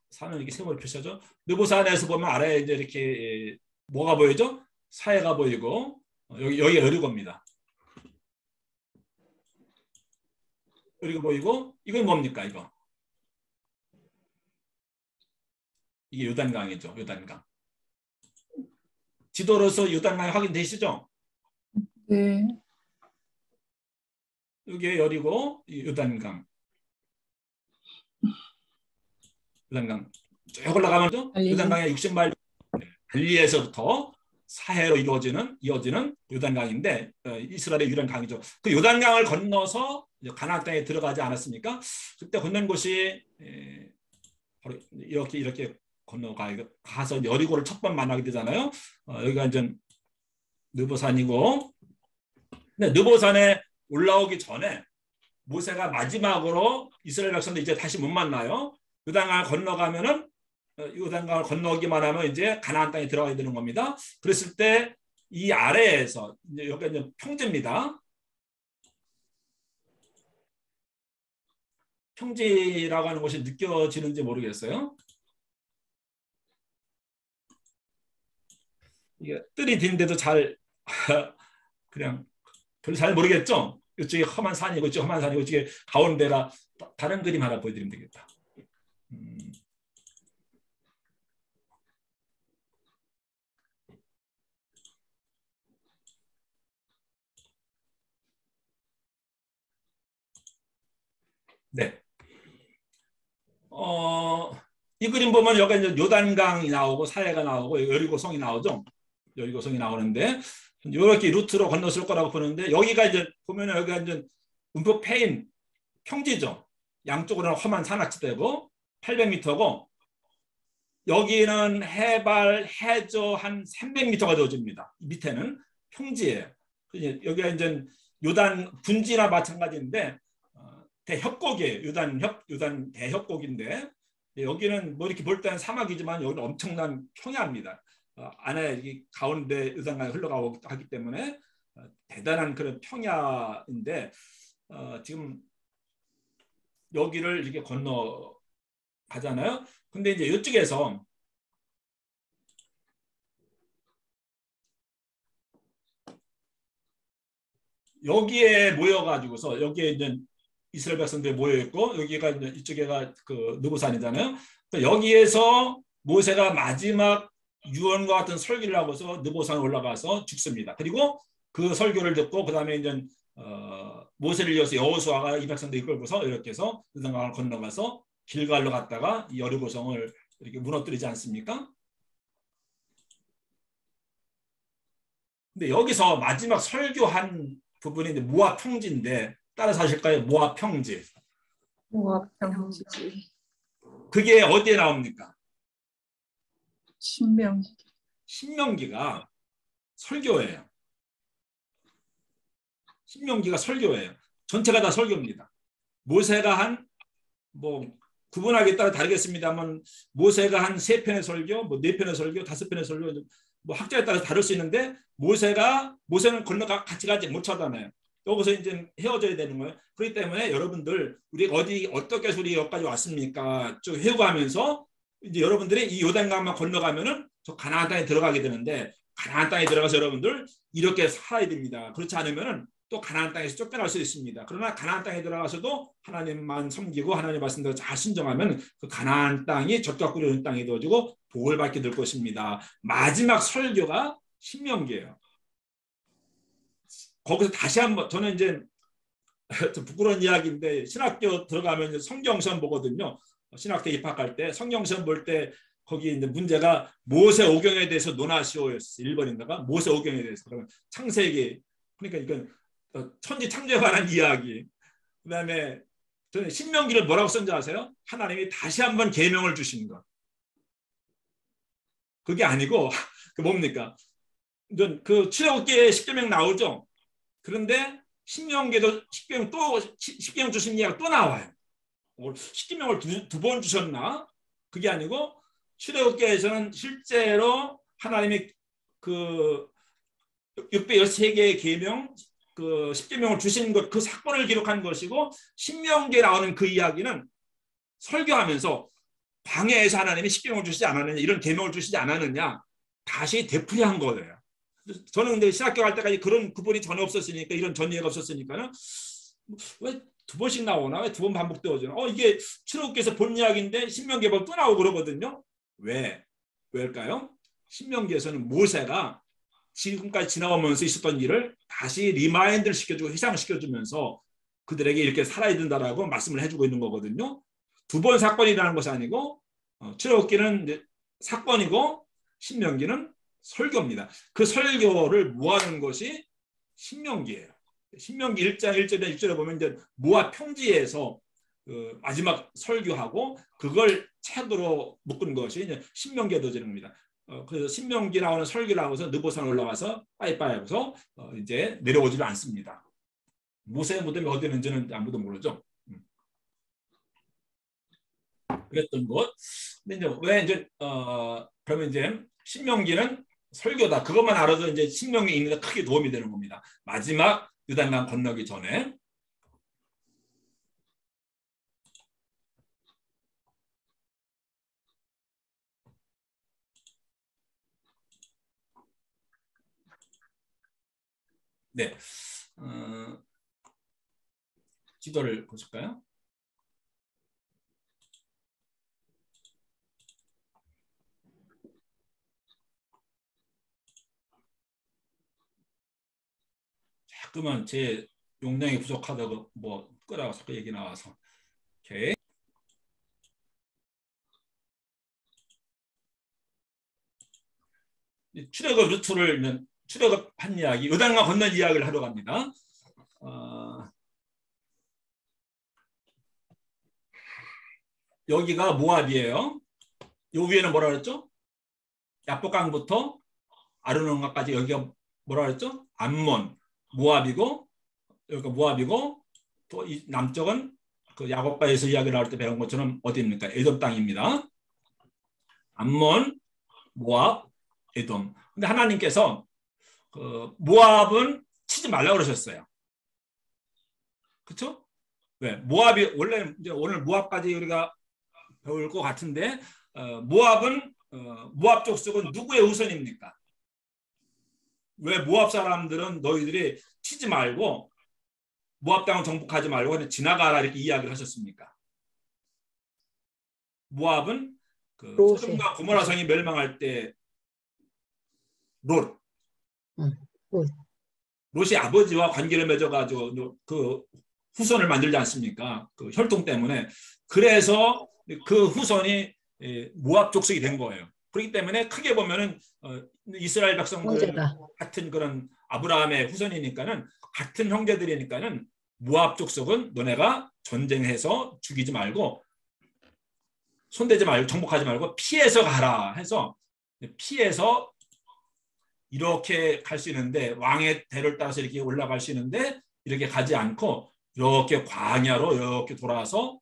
산은 이렇게 세모로 표시하죠. 느보산에서 보면 아래에 이제 이렇게 뭐가 보이죠? 사해가 보이고 여기 여리고입니다. 여리고 보이고 이건 뭡니까 이거? 이게 요단강이죠. 요단강. 지도로서 요단강이 확인되시죠? 네. 여기에 여리고 요단강. 요단강 쭉 올라가면 요단강의 60마일 갈리에서부터 사해로 이어지는 요단강인데 이스라엘의 유일한 강이죠. 그 요단강을 건너서 가나안 땅에 들어가지 않았습니까? 그때 건넌 곳이 바로 이렇게 건너가서 여리고를 첫 번 만나게 되잖아요. 여기가 이제 느보산이고, 근데 느보산에 올라오기 전에 모세가 마지막으로 이스라엘 백성들 이제 다시 못 만나요. 요단강을 건너가면은 요단강을 건너기만 하면 이제 가나안 땅에 들어가야 되는 겁니다. 그랬을 때 이 아래에서 이제 여기가 이제 평지입니다. 평지라고 하는 것이 느껴지는지 모르겠어요. 이게 뜰이 딘데도 잘 그냥 별로 잘 모르겠죠. 이쪽이 험한 산이고 이쪽 험한 산이고 이쪽에 가운데가 다른 그림 하나 보여드리면 되겠다. 네. 이 그림 보면 여기 이제 요단강이 나오고 사해가 나오고 여리고성이 나오죠. 여리고성이 나오는데 이렇게 루트로 건넜을 거라고 보는데 여기가 이제 보면은 여기가 이제 움푹 패인 평지죠. 양쪽으로는 험한 산악지대고 800m고 여기는 해발 해저 한 300m가 되어집니다. 밑에는 평지예요. 여기가 이제 요단 분지나 마찬가지인데 대협곡이에요. 요단 대협곡인데 여기는 뭐 이렇게 볼 때는 사막이지만 여기는 엄청난 평야입니다. 안에 이 가운데 요단강이 흘러가고 하기 때문에 대단한 그런 평야인데 지금 여기를 이렇게 건너 가잖아요. 근데 이제 이쪽에서 여기에 모여가지고서 여기에 이제 이스라엘 백성들이 모여 있고 여기가 이제 이쪽에가 그 느보산이잖아요. 여기에서 모세가 마지막 유언과 같은 설교를 하고서 느보산에 올라가서 죽습니다. 그리고 그 설교를 듣고 그 다음에 이제 모세를 이어서 여호수아가 이 백성들 이끌고서 이렇게 해서 요단강을 건너가서 길갈로 갔다가 여리고성을 이렇게 무너뜨리지 않습니까? 근데 여기서 마지막 설교한 부분이 이제 모압 평지인데 따라서 하실까요? 모압 평지. 모압 평지. 그게 어디에 나옵니까? 신명기. 신명기가 설교예요. 신명기가 설교예요. 전체가 다 설교입니다. 모세가 한 뭐 구분하기에 따라 다르겠습니다만 모세가 한 3편의 설교, 뭐 4편의 설교, 5편의 설교, 뭐 학자에 따라 다를 수 있는데 모세는 건너가 같이 가지 못하잖아요. 여기서 이제 헤어져야 되는 거예요. 그렇기 때문에 여러분들 우리 어떻게 해서 우리 여기까지 왔습니까? 쭉 헤어가면서 이제 여러분들이 이 요단강만 건너가면은 저 가나안 땅에 들어가게 되는데 가나안 땅에 들어가서 여러분들 이렇게 살아야 됩니다. 그렇지 않으면은 또 가나안 땅에서 쫓겨날 수 있습니다. 그러나 가나안 땅에 들어가서도 하나님만 섬기고 하나님 말씀대로 잘 순종하면 그 가나안 땅이 젖과 꿀이 흐르는 땅이 되어지고 복을 받게 될 것입니다. 마지막 설교가 신명기예요. 거기서 다시 한번 저는 이제 좀 부끄러운 이야기인데 신학교 들어가면 성경 시험 보거든요. 신학교 입학할 때 성경 시험 볼 때 거기 이제 문제가 모세 오경에 대해서 논하시오였어요. 1번인가가 모세 오경에 대해서. 그러면 창세기 그러니까 이건 천지 창조에 관한 이야기. 그다음에 저는 신명기를 뭐라고 쓴지 아세요? 하나님이 다시 한번 계명을 주신 것. 그게 아니고 그 뭡니까? 그 출애굽기에 십계명 나오죠. 그런데 신명기에도 십계명 주신 이야기가 또 나와요. 십계명을 두 번 주셨나? 그게 아니고 출애굽기에서는 실제로 하나님이 그 613개의 계명 그 십계명을 주신 것, 그 사건을 기록한 것이고 신명기에 나오는 그 이야기는 설교하면서 광야에서 하나님이 십계명을 주시지 않았느냐, 이런 계명을 주시지 않았느냐 다시 되풀이한 거예요. 저는 근데 신학교 갈 때까지 그런 구분이 전혀 없었으니까, 이런 전이해가 없었으니까는 왜 두 번씩 나오나, 왜 두 번 반복되어지나, 이게 출애굽기에서 본 이야기인데 신명기에 또 나오고 그러거든요. 왜일까요? 신명기에서는 모세가 지금까지 지나오면서 있었던 일을 다시 리마인드를 시켜주고 회상시켜주면서 그들에게 이렇게 살아야 된다라고 말씀을 해주고 있는 거거든요. 두 번 사건이라는 것이 아니고 출애굽기는 이제 사건이고 신명기는 설교입니다. 그 설교를 모아놓은 것이 신명기예요. 신명기 1장 1절에 6절에 보면 이제 모압 평지에서 그 마지막 설교하고 그걸 책으로 묶은 것이 이제 신명기에 넣어집니다. 그래서 신명기 나오는 설교라고 해서 느보산 올라가서 빠이빠이 하고서 이제 내려오지를 않습니다. 모세의 무덤이 어디 있는지는 아무도 모르죠. 그랬던 것. 근데 이제 왜 이제 그러면 이제 신명기는 설교다. 그것만 알아도 이제 신명기 읽는 데 크게 도움이 되는 겁니다. 마지막 요단강 건너기 전에. 네, 지도를 보실까요? 자꾸만 제 용량이 부족하다고 뭐 끄라고 자꾸 얘기 나와서. 오케이. 출애굽 루트를 출애굽한 이야기, 요단강 건넌 이야기를 하러 갑니다. 여기가 모압이에요. 요 위에는 뭐라 그랬죠? 야복강부터 아르논강까지 여기가 뭐라 그랬죠? 암몬, 모압이고, 여기가 모압이고, 또 이 남쪽은 그 야곱과에서 이야기를 할 때 배운 것처럼 어디입니까? 에돔 땅입니다. 암몬, 모압, 에돔. 근데 하나님께서 그 모압은 치지 말라고 그러셨어요. 그렇죠? 왜? 모압이 원래 이제 오늘 모압까지 우리가 배울 것 같은데 모압은 모압 족속은 누구의 후손입니까? 왜 모압 사람들은 너희들이 치지 말고 모압 땅을 정복하지 말고 그냥 지나가라 이렇게 이야기를 하셨습니까? 모압은 그 소돔과 고모라 성이 멸망할 때 롯이 아버지와 관계를 맺어가지고 그 후손을 만들지 않습니까? 그 혈통 때문에. 그래서 그 후손이 모압 족속이 된 거예요. 그렇기 때문에 크게 보면은 이스라엘 백성들 같은 그런 아브라함의 후손이니까는 같은 형제들이니까는 모압 족속은 너네가 전쟁해서 죽이지 말고 손대지 말고 정복하지 말고 피해서 가라 해서 피해서 이렇게 갈 수 있는데 왕의 대를 따라서 이렇게 올라갈 수 있는데 이렇게 가지 않고 이렇게 광야로 이렇게 돌아서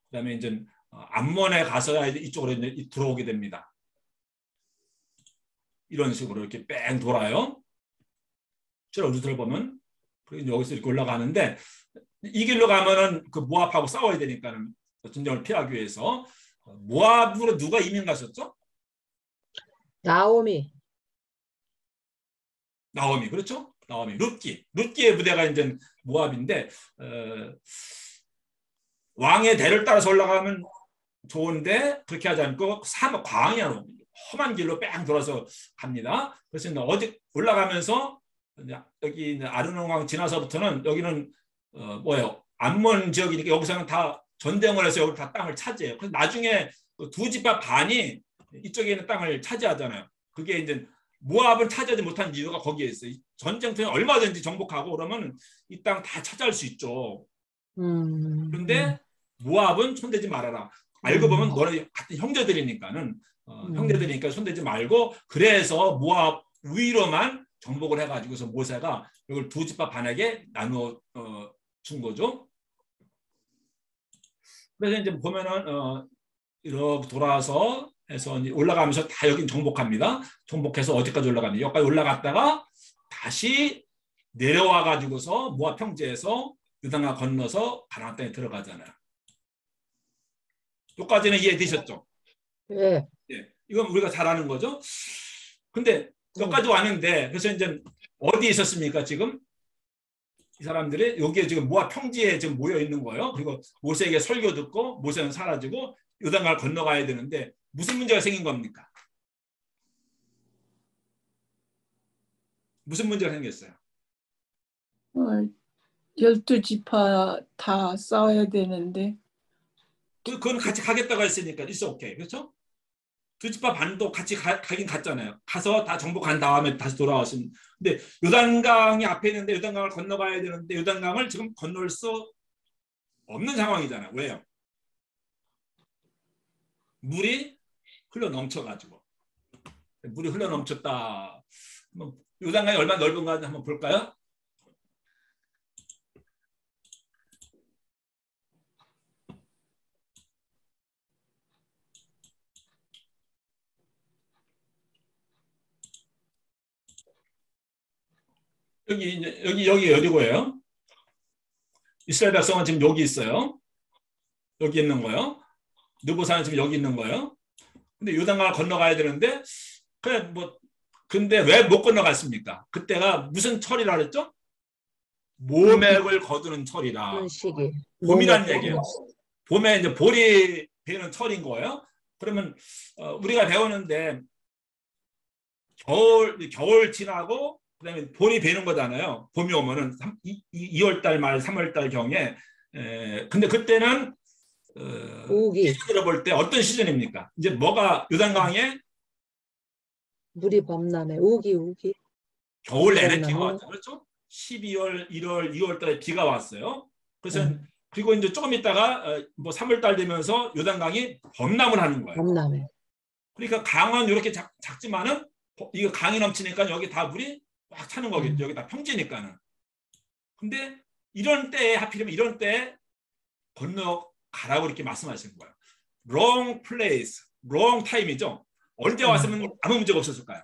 그다음에 이제 암몬에 가서야 이쪽으로 이제 들어오게 됩니다. 이런 식으로 이렇게 뺑 돌아요. 저 루트를 보면 여기서 이렇게 올라가는데 이 길로 가면은 그 모압하고 싸워야 되니까는 전쟁을 피하기 위해서 모압으로 누가 이민 가셨죠? 나오미. 나오미 그렇죠? 나오미 룻기의 부대가 이제 모압인데 왕의 대를 따라서 올라가면 좋은데 그렇게 하지 않고 광야로 험한 길로 뺑 돌아서 갑니다. 그래서 어디 올라가면서 여기 아르논강 지나서부터는 여기는 뭐예요? 암몬 지역이니까 여기서는 다 전쟁을 해서 여기 다 땅을 차지해요. 그래서 나중에 두 집합 반이 이쪽에 있는 땅을 차지하잖아요. 그게 이제 모압을 차지하지 못한 이유가 거기에 있어요. 전쟁터에 얼마든지 정복하고 그러면 이 땅 다 차지할 수 있죠. 그런데 모압은 손대지 말아라. 알고 보면 너네 같은 형제들이니까는 형제들이니까 손대지 말고 그래서 모압 위로만 정복을 해가지고서 모세가 이걸 두 집합 반에게 나누어 준 거죠. 그래서 이제 보면은 이렇게 돌아서 해서 올라가면서 다 여긴 정복합니다. 정복해서 어디까지 올라갑니까? 여기까지 올라갔다가 다시 내려와 가지고서 모압 평지에서 요단강 건너서 가나안 땅에 들어가잖아요. 여기까지는 이해되셨죠? 예. 예, 이건 우리가 잘 아는 거죠. 근데 여기까지 왔는데 그래서 이제 어디에 있었습니까? 지금 이 사람들이 여기에 지금 모압 평지에 지금 모여 있는 거예요. 그리고 모세에게 설교 듣고 모세는 사라지고 요단강을 건너가야 되는데 무슨 문제가 생긴 겁니까? 무슨 문제가 생겼어요? 12지파 다 싸워야 되는데 그건 같이 가겠다고 했으니까 있어 오케이 그렇죠? 두 집합 반도 같이 가긴 갔잖아요. 가서 다 정복한 다음에 다시 돌아왔습니다. 근데 요단강이 앞에 있는데 요단강을 건너가야 되는데 요단강을 지금 건널 수 없는 상황이잖아요. 왜요? 물이 흘러 넘쳐가지고 물이 흘러 넘쳤다. 요단강이 얼마나 넓은가 한번 볼까요? 여기 여리고예요. 이스라엘 백성은 지금 여기 있어요. 여기 있는 거예요. 느보산은 지금 여기 있는 거예요. 근데 요단강을 건너가야 되는데 그래 뭐 근데 왜 못 건너갔습니까? 그때가 무슨 철이라 그랬죠? 모맥을 거두는 철이라. 그런 시기. 봄이란 얘기예요. 봄에 이제 볼이 배는 철인 거예요. 그러면 우리가 배우는데 겨울 지나고 그다음에 볼이 배는 거잖아요. 봄이 오면은 2월 달 말 3월 달 경에 근데 그때는 우기. 들어볼 때 어떤 시즌입니까? 이제 뭐가 요단강에 물이 범람해. 우기. 겨울 내내 비가 왔죠. 그렇죠? 12월, 1월, 2월 달에 비가 왔어요. 그래서 그리고 이제 조금 있다가 뭐 3월 달 되면서 요단강이 범람을 하는 거예요. 범람해. 그러니까 강은 이렇게 작지만은 이거 강이 넘치니까 여기 다 물이 꽉 차는 거겠죠. 여기 다 평지니까는. 근데 이런 때에 하필이면 이런 때에 건너가라고 이렇게 말씀하시는 거예요. wrong place, wrong time이죠. 언제 왔으면 아무 문제가 없었을까요?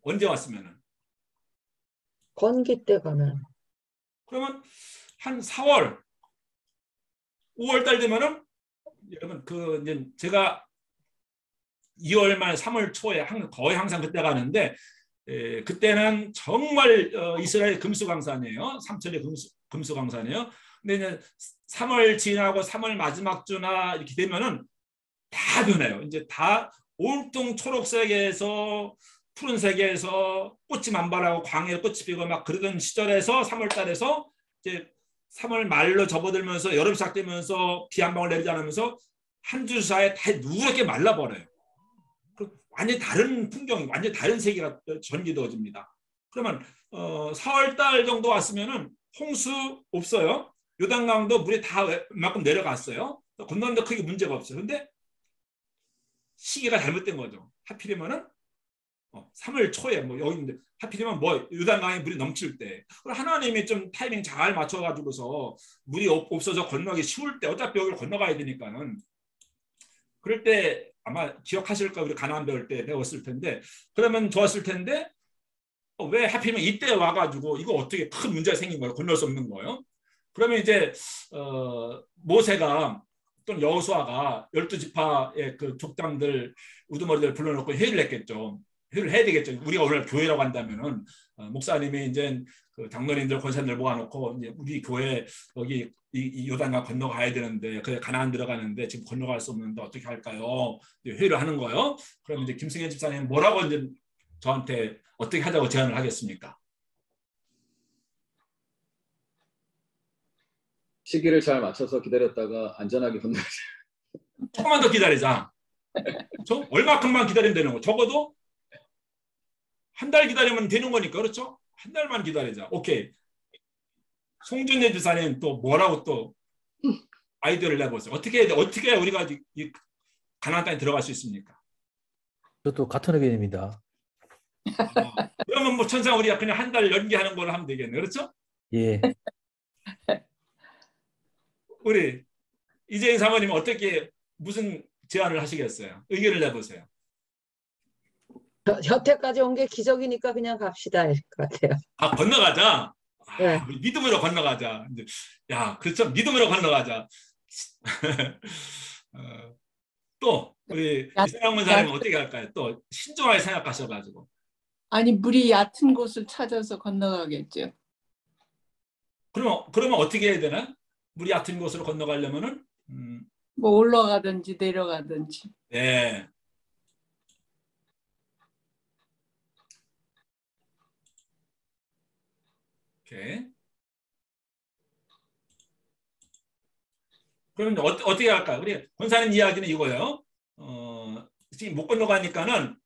언제 왔으면은? 건기 때 가면. 그러면 한 4월, 5월 달 되면은 여러분 그 이제 제가 2월 말 3월 초에 거의 항상 그때 가는데 그때는 정말 이스라엘 금수강산이에요. 삼천의 금수강산이에요. 근데 이제 3월 지나고 3월 마지막 주나 이렇게 되면은 다 변해요. 이제 다 온통 초록색에서 푸른색에서 꽃이 만발하고 광야에 꽃이 피고 막 그러던 시절에서 3월 달에서 이제 3월 말로 접어들면서 여름 시작되면서 비 한 방울 내리지 않으면서 한 주 사이에 다 누렇게 말라버려요. 완전히 다른 풍경, 완전히 다른 세계가 전개되어집니다. 그러면 4월 달 정도 왔으면은 홍수 없어요. 요단강도 물이 다 웬만큼 내려갔어요. 건너는데 크게 문제가 없어요. 근데 시기가 잘못된 거죠. 하필이면은 3월 초에 뭐 여기 있는데 하필이면 뭐 요단강에 물이 넘칠 때 하나님이 좀 타이밍 잘 맞춰가지고서 물이 없어서 건너기 쉬울 때 어차피 여기를 건너가야 되니까는 그럴 때 아마 기억하실까 우리 가나안 배울 때 배웠을 텐데 그러면 좋았을 텐데 왜 하필이면 이때 와가지고 이거 어떻게 큰 문제가 생긴 거예요. 건널 수 없는 거예요. 그러면 이제 모세가 또는 여호수아가 12지파의 그 족장들 우두머리들 불러놓고 회의를 했겠죠. 회의를 해야 되겠죠. 우리가 오늘 교회라고 한다면은 목사님이 이제 그 장로님들 권사님들 모아놓고 이제 우리 교회 여기 이 요단강 건너가야 되는데 그래 가나안 들어가는데 지금 건너갈 수 없는데 어떻게 할까요? 회의를 하는 거예요. 그럼 이제 김승현 집사님 뭐라고 이제 저한테 어떻게 하자고 제안을 하겠습니까? 시기를 잘 맞춰서 기다렸다가 안전하게 건너자. 조금만 더 기다리자. 그렇죠? 얼마큼만 기다리면 되는 거. 적어도 한 달 기다리면 되는 거니까 그렇죠? 한 달만 기다리자. 오케이. 송준예 지사님 또 뭐라고 또 아이디어를 내보세요. 어떻게 해야 돼? 어떻게 해야 우리가 이 가나안 땅에 들어갈 수 있습니까? 저도 같은 의견입니다. 그러면 뭐 천상 우리가 그냥 한 달 연기하는 걸로 하면 되겠네. 그렇죠? 예. 우리 이재인 사모님 어떻게 무슨 제안을 하시겠어요? 의견을 내보세요. 여태까지 온 게 기적이니까 그냥 갑시다 할 것 같아요. 건너가자. 네. 우리 믿음으로 건너가자. 야, 그렇죠. 믿음으로 건너가자. 또 우리 이상한 권사님은 어떻게 할까요? 또 신중하게 생각하셔가지고. 아니 물이 얕은 곳을 찾아서 건너가겠죠. 그러면 어떻게 해야 되나? 물이 얕은 곳으로 건너가려면은 뭐 올라가든지 내려가든지. 네. 오케이. 그러면 어떻게 할까요? 우리 권사님 이야기는 이거예요. 지금 못 건너가니까는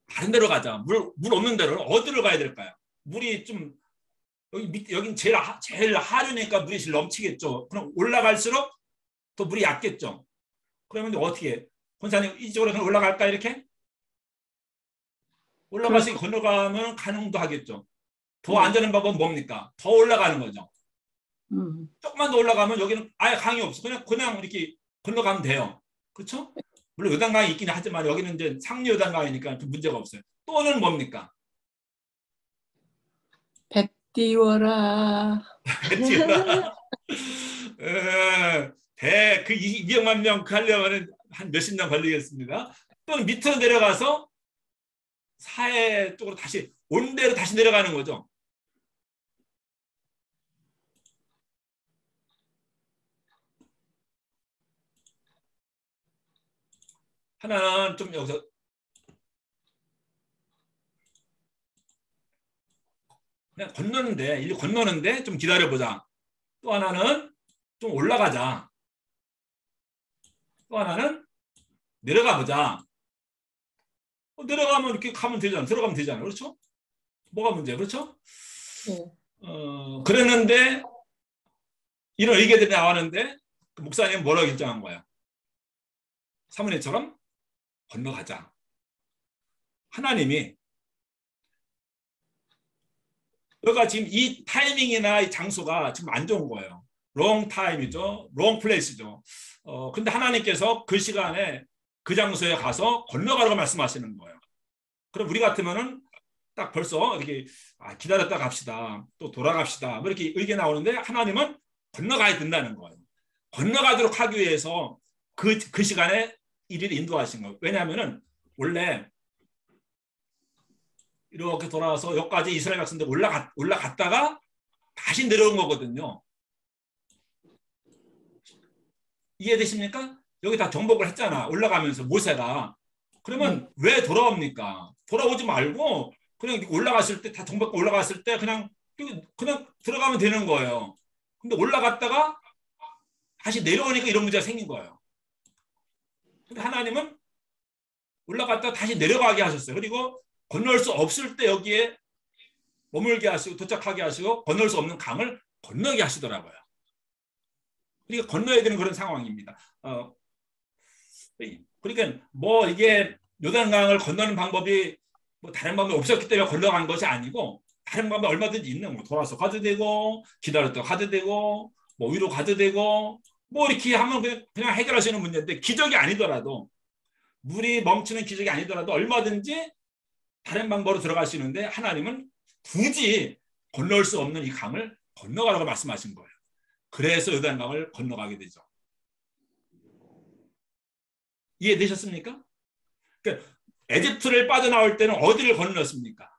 다른 데로 가자. 물 없는 데로 어디로 가야 될까요? 물이 좀 여긴 제일 하류니까 물이 제일 넘치겠죠. 그럼 올라갈수록 더 물이 얕겠죠. 그러면 어떻게 권사님 이쪽으로 그냥 올라갈까 이렇게? 올라가서 건너가면 가능도 하겠죠. 더 안전한 방법은 뭡니까? 더 올라가는 거죠. 조금만 더 올라가면 여기는 아예 강이 없어. 그냥 이렇게 건너가면 돼요. 그렇죠? 물론 요단강이 있긴 하지만 여기는 이제 상류 요단강이니까 그 문제가 없어요. 또는 뭡니까? 배 띄워라. 배 띄워라. 그 200만 명 하려면 한 몇십 년 걸리겠습니다. 또 밑으로 내려가서 사해 쪽으로 다시 온 대로 다시 내려가는 거죠. 하나는 좀 여기서 그냥 건너는데 좀 기다려보자. 또 하나는 좀 올라가자. 또 하나는 내려가보자. 내려가면 이렇게 가면 되잖아. 들어가면 되잖아. 그렇죠? 뭐가 문제야? 그렇죠? 네. 그랬는데 이런 의견들이 나왔는데 그 목사님은 뭐라고 결정한 거야? 사모님처럼 건너가자. 하나님이 여기가 지금 이 타이밍이나 이 장소가 지금 안 좋은 거예요. 롱 타임이죠. 롱 플레이스죠. 근데 하나님께서 그 시간에 그 장소에 가서 건너가라고 말씀하시는 거예요. 그럼 우리 같으면은 딱 벌써 이렇게 기다렸다 갑시다. 또 돌아갑시다. 뭐 이렇게 의견이 나오는데 하나님은 건너가야 된다는 거예요. 건너가도록 하기 위해서 그 시간에 이리를 인도하신 거예요. 왜냐하면은 원래 이렇게 돌아와서 여기까지 이스라엘 백성들 올라갔다가 다시 내려온 거거든요. 이해되십니까? 여기 다 정복을 했잖아. 올라가면서 모세가. 그러면 왜 돌아옵니까? 돌아오지 말고 그냥 올라갔을 때 다 정복 올라갔을 때 그냥 들어가면 되는 거예요. 근데 올라갔다가 다시 내려오니까 이런 문제가 생긴 거예요. 근데 하나님은 올라갔다가 다시 내려가게 하셨어요. 그리고 건널 수 없을 때 여기에 머물게 하시고 도착하게 하시고 건널 수 없는 강을 건너게 하시더라고요. 그러니까 건너야 되는 그런 상황입니다. 그러니까 뭐 이게 요단강을 건너는 방법이 뭐 다른 방법이 없었기 때문에 건너간 것이 아니고 다른 방법이 얼마든지 있는 거. 돌아서 가도 되고 기다렸다 가도 되고 뭐 위로 가도 되고 뭐 이렇게 하면 그냥 해결할 수 있는 문제인데 기적이 아니더라도 물이 멈추는 기적이 아니더라도 얼마든지 다른 방법으로 들어갈 수 있는데 하나님은 굳이 건널 수 없는 이 강을 건너가라고 말씀하신 거예요. 그래서 요단강을 건너가게 되죠. 이해되셨습니까? 그러니까 에집트를 빠져나올 때는 어디를 건넜습니까?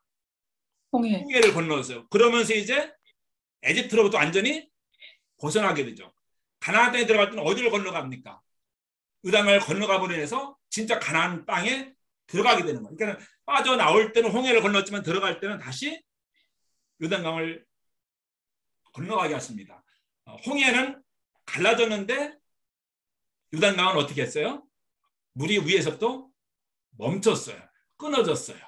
홍해를 건넜어요. 그러면서 이제 에집트로부터 완전히 벗어나게 되죠. 가나안 땅에 들어갈 때는 어디를 건너갑니까? 요단강을 건너가버려 해서 진짜 가나안 땅에 들어가게 되는 거예요. 그러니까 빠져나올 때는 홍해를 건넜지만 들어갈 때는 다시 요단강을 건너가게 하십니다. 홍해는 갈라졌는데 요단강은 어떻게 했어요? 물이 위에서부터 멈췄어요. 끊어졌어요.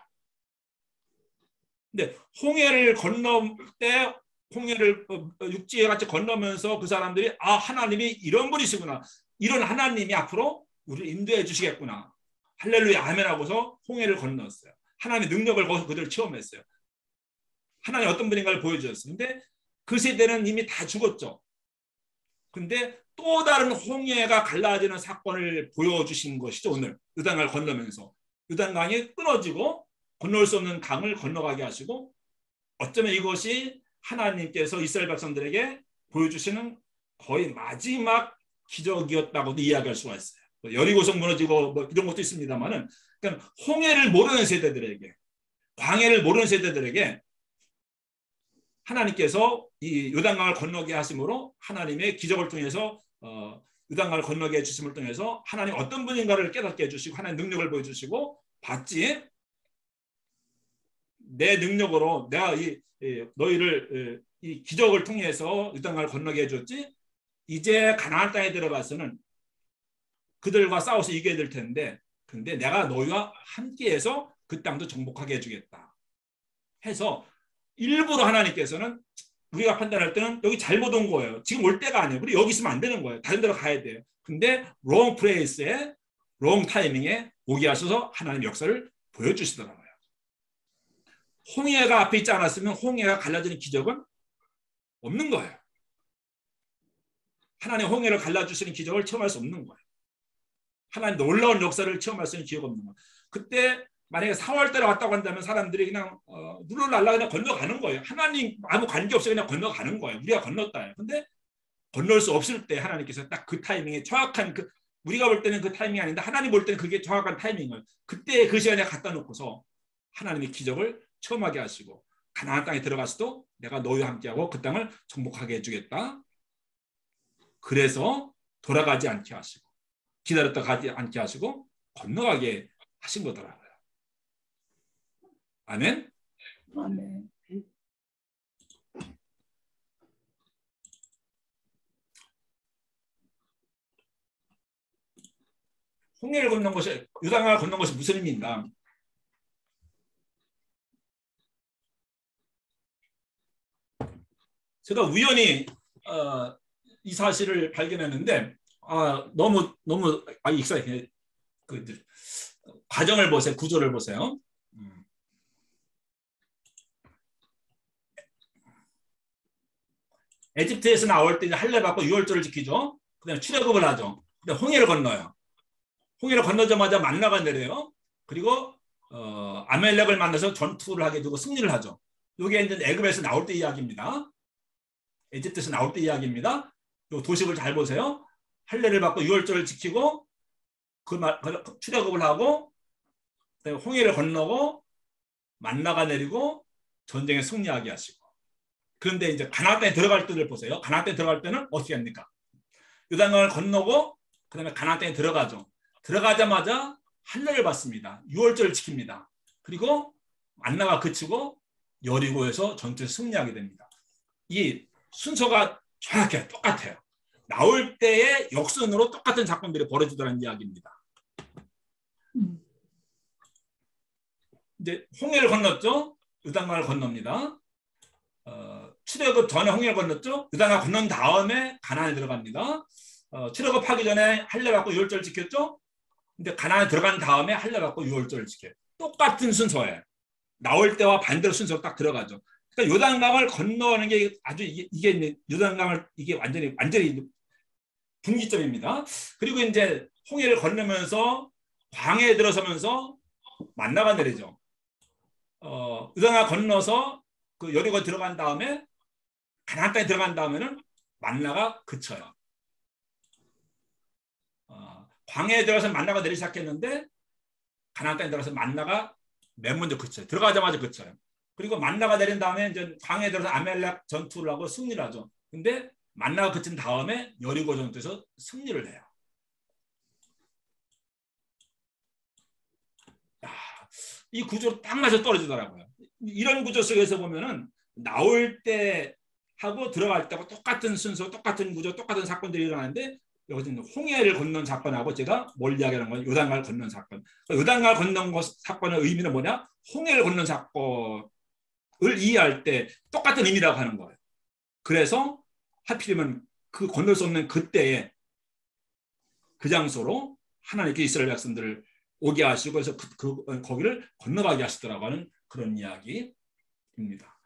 근데 홍해를 건널 때 홍해를 육지에 같이 건너면서 그 사람들이 아 하나님이 이런 분이시구나. 이런 하나님이 앞으로 우리를 인도해 주시겠구나. 할렐루야 아멘 하고서 홍해를 건넜어요. 하나님의 능력을 거기서 그들 체험했어요. 하나님 어떤 분인가를 보여주셨어요. 근데 그 세대는 이미 다 죽었죠. 근데 또 다른 홍해가 갈라지는 사건을 보여주신 것이죠. 오늘 요단강을 건너면서 요단강이 끊어지고 건널 수 없는 강을 건너가게 하시고 어쩌면 이것이 하나님께서 이스라엘 백성들에게 보여주시는 거의 마지막 기적이었다고도 이야기할 수가 있어요. 여리고성 무너지고 뭐 이런 것도 있습니다만은 그러니까 홍해를 모르는 세대들에게 광해를 모르는 세대들에게 하나님께서 이 요단강을 건너게 하심으로 하나님의 기적을 통해서 요단강을 건너게 해주심을 통해서 하나님 어떤 분인가를 깨닫게 해주시고 하나님 능력을 보여주시고 봤지 내 능력으로 내가 너희를 이 기적을 통해서 요단강을 건너게 해줬지 이제 가나안 땅에 들어가서는 그들과 싸워서 이겨야 될 텐데 근데 내가 너희와 함께해서 그 땅도 정복하게 해주겠다 해서 일부러 하나님께서는 우리가 판단할 때는 여기 잘못 온 거예요. 지금 올 때가 아니에요. 우리 여기 있으면 안 되는 거예요. 다른 데로 가야 돼요. 근데 wrong place에 wrong 타이밍에 오게 하셔서 하나님 역사를 보여주시더라고요. 홍해가 앞에 있지 않았으면 홍해가 갈라지는 기적은 없는 거예요. 하나님 홍해를 갈라주시는 기적을 체험할 수 없는 거예요. 하나님 놀라운 역사를 체험할 수 있는 기회가 없는 거예요. 그때 만약에 4월달에 왔다고 한다면 사람들이 그냥 누를날라 그냥 건너가는 거예요. 하나님 아무 관계없이 그냥 건너가는 거예요. 우리가 건넜다. 근데 건널 수 없을 때 하나님께서 딱 그 타이밍에 정확한 우리가 볼 때는 그 타이밍이 아닌데 하나님 볼 때는 그게 정확한 타이밍을 그때 그 시간에 갖다 놓고서 하나님의 기적을 체험하게 하시고 가나안 땅에 들어가서도 내가 너희와 함께하고 그 땅을 정복하게 해주겠다. 그래서 돌아가지 않게 하시고 기다렸다 가지 않게 하시고 건너가게 하신 거더라고요. 아멘. 아멘. 홍해를 건넌 것이 요단강을 건넌 것이 무슨 의미인가? 제가 우연히 이 사실을 발견했는데 너무 익숙해. 과정을 보세요. 구조를 보세요. 에집트에서 나올 때 할례 받고 유월절을 지키죠. 그다음에 출애굽을 하죠. 그다음에 홍해를 건너요. 홍해를 건너자마자 만나가 내려요. 그리고 아멜렉을 만나서 전투를 하게 되고 승리를 하죠. 이게 이제 애굽에서 나올 때 이야기입니다. 에집트에서 나올 때 이야기입니다. 요 도식을 잘 보세요. 할례를 받고 유월절을 지키고 출애굽을 하고 그다음에 홍해를 건너고 만나가 내리고 전쟁에 승리하게 하시고. 그런데 이제 가나안 땅에 들어갈 때를 보세요. 가나안 땅에 들어갈 때는 어떻게 합니까? 요단강을 건너고 그다음에 가나안 땅에 들어가죠. 들어가자마자 할례를 받습니다. 유월절을 지킵니다. 그리고 만나가 그치고 여리고에서 전투에 승리하게 됩니다. 이 순서가 정확해요. 똑같아요. 나올 때의 역순으로 똑같은 사건들이 벌어지더라는 이야기입니다. 이제 홍해를 건넜죠. 요단강을 건넙니다. 출애굽 전에 홍해를 건넜죠. 요단강 건넌 다음에 가나안에 들어갑니다. 출애굽하기 전에 할례 받고 유월절 지켰죠. 근데 가나안에 들어간 다음에 할례받고 유월절을 지켜요. 똑같은 순서예요. 나올 때와 반대로 순서로 딱 들어가죠. 그러니까 요단강을 건너는 게 아주 이게 요단강을 이게 완전히 분기점입니다. 그리고 이제 홍해를 건너면서 광야에 들어서면서 만나가 내리죠. 요단강 건너서 그 여리고 들어간 다음에 가나안 땅에 들어간 다음에는 만나가 그쳐요. 광야에 들어가서 만나가 내리기 시작했는데 가나안 땅에 들어가서 만나가 맨 먼저 그쳐요. 들어가자마자 그쳐요. 그리고 만나가 내린 다음에 이제 광야에 들어서 아멜렉 전투를 하고 승리를 하죠. 근데 만나가 그친 다음에 여리고 전투에서 승리를 해요. 이 구조로 딱 맞아 떨어지더라고요. 이런 구조 속에서 보면은 나올 때 하고 들어갈 때하고 똑같은 순서, 똑같은 구조, 똑같은 사건들이 일어나는데 여기서는 홍해를 건넌 사건하고 제가 뭘 이야기하는 건 요단강을 건넌 사건. 요단강을 건넌 사건의 의미는 뭐냐? 홍해를 건넌 사건을 이해할 때 똑같은 의미라고 하는 거예요. 그래서 하필이면 그 건널 수 없는 그때에 그 장소로 하나님께 이스라엘 백성들을 오게 하시고 그래서 거기를 건너가게 하시더라고 하는 그런 이야기입니다.